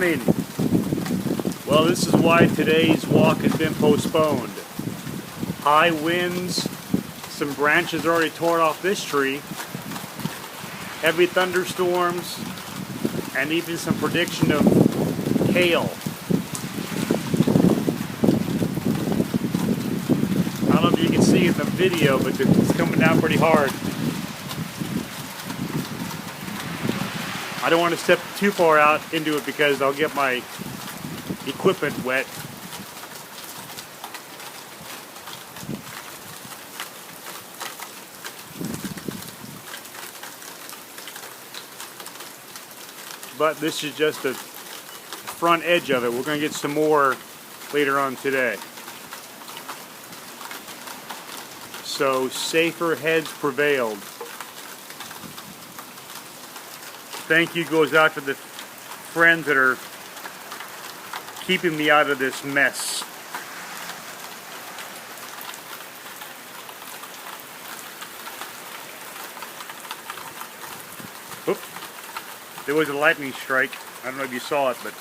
morning. Well, this is why today's walk has been postponed. High winds, some branches are already torn off this tree, heavy thunderstorms, and even some prediction of hail. I don't know if you can see in the video, but it's coming down pretty hard. I don't want to step too far out into it because I'll get my equipment wet. But this is just the front edge of it. We're going to get some more later on today. So safer heads prevailed. Thank you goes out to the friends that are keeping me out of this mess. Oop. There was a lightning strike. I don't know if you saw it, but